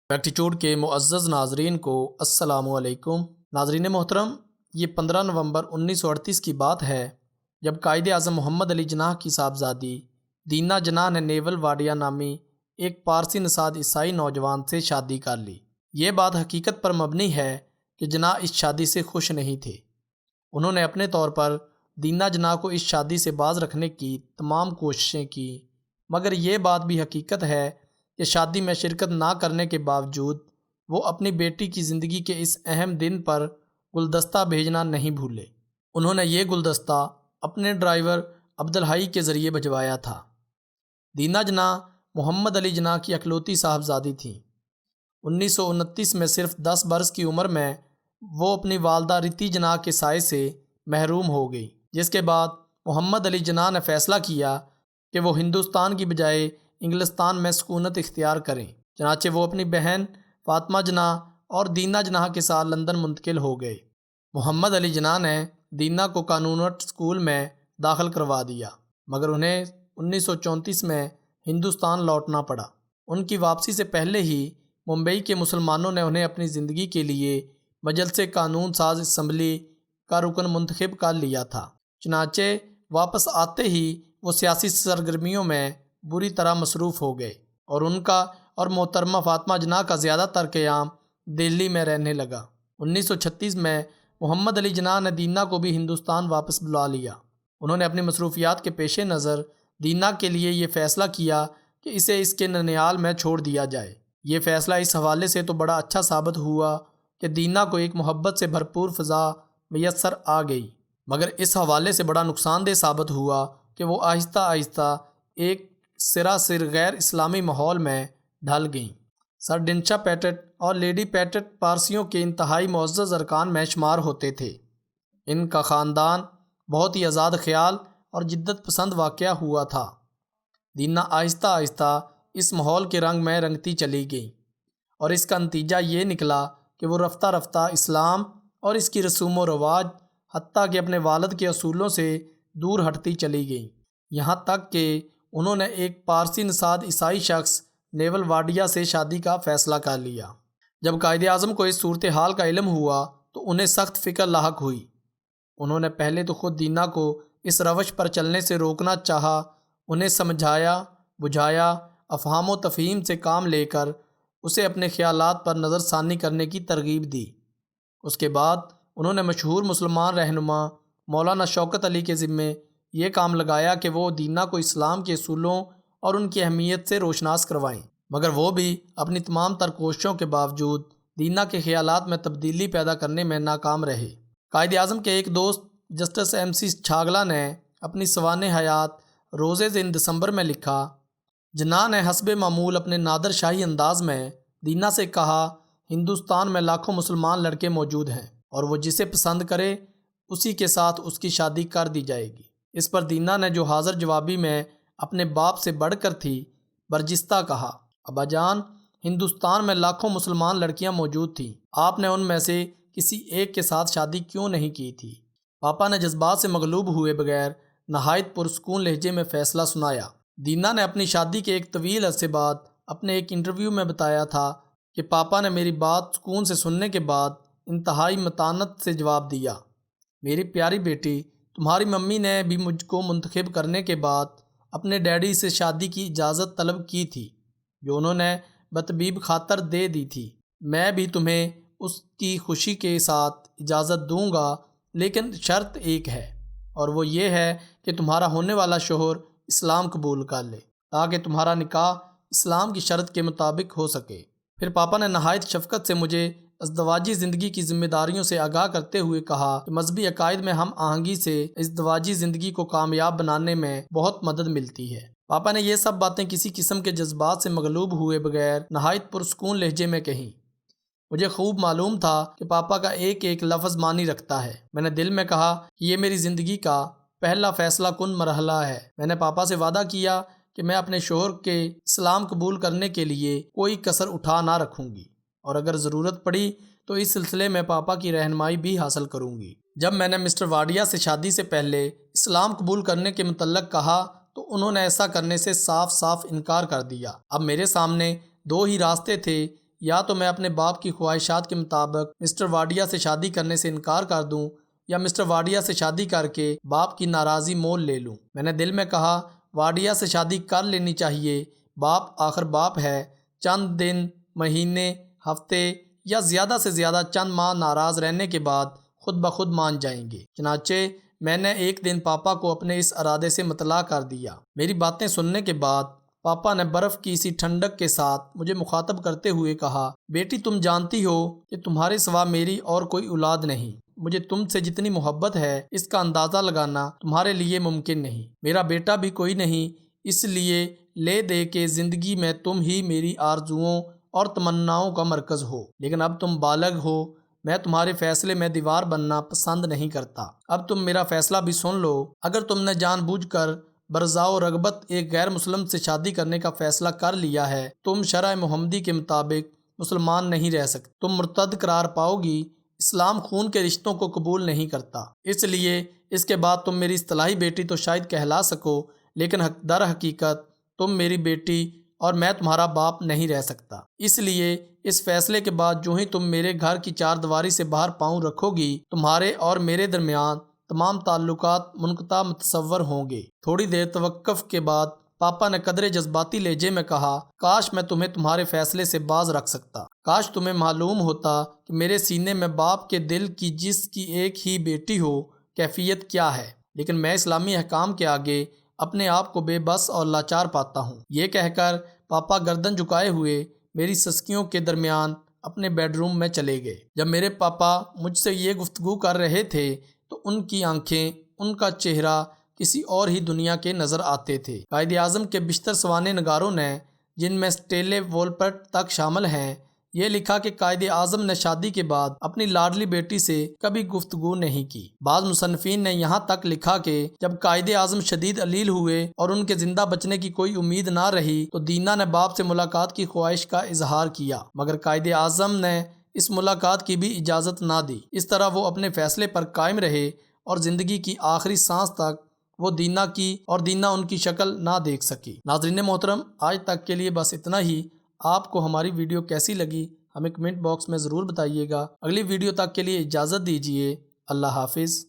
Attitude کے معزز ناظرین کو السلام علیکم۔ ناظرین محترم، یہ 15 نومبر 1938 کی بات ہے جب قائد اعظم محمد علی جناح کی صاحبزادی دینا جناح نے نیول واڈیا نامی ایک پارسی نژاد عیسائی نوجوان سے شادی کر لی۔ یہ بات حقیقت پر مبنی ہے کہ جناح اس شادی سے خوش نہیں تھے۔ انہوں نے اپنے طور پر دینا جناح کو اس شادی سے باز رکھنے کی تمام کوششیں کی، مگر یہ بات بھی حقیقت ہے کہ شادی میں شرکت نہ کرنے کے باوجود وہ اپنی بیٹی کی زندگی کے اس اہم دن پر گلدستہ بھیجنا نہیں بھولے۔ انہوں نے یہ گلدستہ اپنے ڈرائیور عبدالحی کے ذریعے بھجوایا تھا۔ دینا جناح محمد علی جناح کی اکلوتی صاحبزادی تھیں۔ 1929 میں صرف 10 برس کی عمر میں وہ اپنی والدہ رتی جناح کے سائے سے محروم ہو گئی، جس کے بعد محمد علی جناح نے فیصلہ کیا کہ وہ ہندوستان کی بجائے انگلستان میں سکونت اختیار کریں۔ چنانچہ وہ اپنی بہن فاطمہ جناح اور دینا جناح کے ساتھ لندن منتقل ہو گئے۔ محمد علی جناح نے دینا کو کانونٹ اسکول میں داخل کروا دیا، مگر انہیں 1934 میں ہندوستان لوٹنا پڑا۔ ان کی واپسی سے پہلے ہی ممبئی کے مسلمانوں نے انہیں اپنی زندگی کے لیے مجلس قانون ساز اسمبلی کا رکن منتخب کر لیا تھا۔ چنانچہ واپس آتے ہی وہ سیاسی سرگرمیوں میں بری طرح مصروف ہو گئے اور ان کا اور محترمہ فاطمہ جناح کا زیادہ تر قیام دہلی میں رہنے لگا۔ 1936 میں محمد علی جناح نے دینا کو بھی ہندوستان واپس بلا لیا۔ انہوں نے اپنی مصروفیات کے پیش نظر دینا کے لیے یہ فیصلہ کیا کہ اسے اس کے ننیال میں چھوڑ دیا جائے۔ یہ فیصلہ اس حوالے سے تو بڑا اچھا ثابت ہوا کہ دینا کو ایک محبت سے بھرپور فضا میسر آ گئی، مگر اس حوالے سے بڑا نقصان دہ ثابت ہوا کہ وہ آہستہ آہستہ ایک سراسر غیر اسلامی ماحول میں ڈھل گئیں۔ سر ڈنچا پیٹٹ اور لیڈی پیٹٹ پارسیوں کے انتہائی معزز ارکان میں شمار ہوتے تھے۔ ان کا خاندان بہت ہی آزاد خیال اور جدت پسند واقع ہوا تھا۔ دینا آہستہ آہستہ اس ماحول کے رنگ میں رنگتی چلی گئی اور اس کا نتیجہ یہ نکلا کہ وہ رفتہ رفتہ اسلام اور اس کی رسوم و رواج حتیٰ کہ اپنے والد کے اصولوں سے دور ہٹتی چلی گئیں، یہاں تک کہ انہوں نے ایک پارسی نژاد عیسائی شخص نیول واڈیا سے شادی کا فیصلہ کر لیا۔ جب قائد اعظم کو اس صورتحال کا علم ہوا تو انہیں سخت فکر لاحق ہوئی۔ انہوں نے پہلے تو خود دینا کو اس روش پر چلنے سے روکنا چاہا، انہیں سمجھایا بجھایا، افہام و تفہیم سے کام لے کر اسے اپنے خیالات پر نظر ثانی کرنے کی ترغیب دی۔ اس کے بعد انہوں نے مشہور مسلمان رہنما مولانا شوکت علی کے ذمے یہ کام لگایا کہ وہ دینا کو اسلام کے اصولوں اور ان کی اہمیت سے روشناس کروائیں، مگر وہ بھی اپنی تمام تر کوششوں کے باوجود دینا کے خیالات میں تبدیلی پیدا کرنے میں ناکام رہے۔ قائد اعظم کے ایک دوست جسٹس ایم سی چھاگلا نے اپنی سوانح حیات روزے ان دسمبر میں لکھا، جناح نے حسب معمول اپنے نادر شاہی انداز میں دینا سے کہا، ہندوستان میں لاکھوں مسلمان لڑکے موجود ہیں اور وہ جسے پسند کرے اسی کے ساتھ اس کی شادی کر دی جائے گی۔ اس پر دینا نے جو حاضر جوابی میں اپنے باپ سے بڑھ کر تھی برجستہ کہا، ابا جان، ہندوستان میں لاکھوں مسلمان لڑکیاں موجود تھیں، آپ نے ان میں سے کسی ایک کے ساتھ شادی کیوں نہیں کی تھی؟ پاپا نے جذبات سے مغلوب ہوئے بغیر نہایت پرسکون لہجے میں فیصلہ سنایا۔ دینا نے اپنی شادی کے ایک طویل عرصے بعد اپنے ایک انٹرویو میں بتایا تھا کہ پاپا نے میری بات سکون سے سننے کے بعد انتہائی متانت سے جواب دیا، میری پیاری بیٹی، تمہاری ممی نے بھی مجھ کو منتخب کرنے کے بعد اپنے ڈیڈی سے شادی کی اجازت طلب کی تھی، جو انہوں نے بطبیب خاطر دے دی تھی۔ میں بھی تمہیں اس کی خوشی کے ساتھ اجازت دوں گا، لیکن شرط ایک ہے، اور وہ یہ ہے کہ تمہارا ہونے والا شوہر اسلام قبول کر لے تاکہ تمہارا نکاح اسلام کی شرط کے مطابق ہو سکے۔ پھر پاپا نے نہایت شفقت سے مجھے ازدواجی زندگی کی ذمہ داریوں سے آگاہ کرتے ہوئے کہا کہ مذہبی عقائد میں ہم آہنگی سے ازدواجی زندگی کو کامیاب بنانے میں بہت مدد ملتی ہے۔ پاپا نے یہ سب باتیں کسی قسم کے جذبات سے مغلوب ہوئے بغیر نہایت پرسکون لہجے میں کہیں۔ مجھے خوب معلوم تھا کہ پاپا کا ایک ایک لفظ معنی رکھتا ہے۔ میں نے دل میں کہا کہ یہ میری زندگی کا پہلا فیصلہ کن مرحلہ ہے۔ میں نے پاپا سے وعدہ کیا کہ میں اپنے شوہر کے اسلام قبول کرنے کے لیے کوئی کسر اٹھا نہ رکھوں گی، اور اگر ضرورت پڑی تو اس سلسلے میں پاپا کی رہنمائی بھی حاصل کروں گی۔ جب میں نے مسٹر واڈیا سے شادی سے پہلے اسلام قبول کرنے کے متعلق کہا تو انہوں نے ایسا کرنے سے صاف صاف انکار کر دیا۔ اب میرے سامنے دو ہی راستے تھے، یا تو میں اپنے باپ کی خواہشات کے مطابق مسٹر واڈیا سے شادی کرنے سے انکار کر دوں یا مسٹر واڈیا سے شادی کر کے باپ کی ناراضی مول لے لوں۔ میں نے دل میں کہا واڈیا سے شادی کر لینی چاہیے، باپ آخر باپ ہے، چند دن، مہینے، ہفتے یا زیادہ سے زیادہ چند ماہ ناراض رہنے کے بعد خود بخود مان جائیں گے۔ چنانچہ میں نے ایک دن پاپا کو اپنے اس ارادے سے مطلع کر دیا۔ میری باتیں سننے کے بعد پاپا نے برف کی سی ٹھنڈک کے ساتھ مجھے مخاطب کرتے ہوئے کہا، بیٹی تم جانتی ہو کہ تمہارے سوا میری اور کوئی اولاد نہیں۔ مجھے تم سے جتنی محبت ہے اس کا اندازہ لگانا تمہارے لیے ممکن نہیں۔ میرا بیٹا بھی کوئی نہیں، اس لیے لے دے کے زندگی میں تم ہی میری آرزوؤں اور تمناؤں کا مرکز ہو۔ لیکن اب تم بالغ ہو، میں تمہارے فیصلے میں دیوار بننا پسند نہیں کرتا۔ اب تم میرا فیصلہ بھی سن لو۔ اگر تم نے جان بوجھ کر برزاؤ رغبت ایک غیر مسلم سے شادی کرنے کا فیصلہ کر لیا ہے، تم شرع محمدی کے مطابق مسلمان نہیں رہ سکتے، تم مرتد قرار پاؤ گی۔ اسلام خون کے رشتوں کو قبول نہیں کرتا، اس لیے اس کے بعد تم میری اصطلاحی بیٹی تو شاید کہلا سکو، لیکن در حقیقت تم میری بیٹی اور میں تمہارا باپ نہیں رہ سکتا۔ اس لیے اس فیصلے کے بعد جو ہی تم میرے گھر کی چار دیواری سے باہر پاؤں رکھو گی، تمہارے اور میرے درمیان تمام تعلقات منقطع متصور ہوں گے۔ تھوڑی دیر توقف کے بعد پاپا نے قدرے جذباتی لہجے میں کہا، کاش میں تمہیں تمہارے فیصلے سے باز رکھ سکتا، کاش تمہیں معلوم ہوتا کہ میرے سینے میں باپ کے دل کی جس کی ایک ہی بیٹی ہو کیفیت کیا ہے، لیکن میں اسلامی احکام کے آگے اپنے آپ کو بے بس اور لاچار پاتا ہوں۔ یہ کہہ کر پاپا گردن جھکائے ہوئے میری سسکیوں کے درمیان اپنے بیڈ روم میں چلے گئے۔ جب میرے پاپا مجھ سے یہ گفتگو کر رہے تھے تو ان کی آنکھیں، ان کا چہرہ کسی اور ہی دنیا کے نظر آتے تھے۔ قائد اعظم کے بیشتر سوانح نگاروں نے، جن میں سٹیلے وولپٹ تک شامل ہیں، یہ لکھا کہ قائد اعظم نے شادی کے بعد اپنی لاڈلی بیٹی سے کبھی گفتگو نہیں کی۔ بعض مصنفین نے یہاں تک لکھا کہ جب قائد اعظم شدید علیل ہوئے اور ان کے زندہ بچنے کی کوئی امید نہ رہی تو دینا نے باپ سے ملاقات کی خواہش کا اظہار کیا، مگر قائد اعظم نے اس ملاقات کی بھی اجازت نہ دی۔ اس طرح وہ اپنے فیصلے پر قائم رہے اور زندگی کی آخری سانس تک وہ دینا کی اور دینا ان کی شکل نہ دیکھ سکی۔ ناظرین محترم، آج تک کے لیے بس اتنا ہی۔ آپ کو ہماری ویڈیو کیسی لگی ہمیں کمنٹ باکس میں ضرور بتائیے گا۔ اگلی ویڈیو تک کے لیے اجازت دیجیے۔ اللہ حافظ۔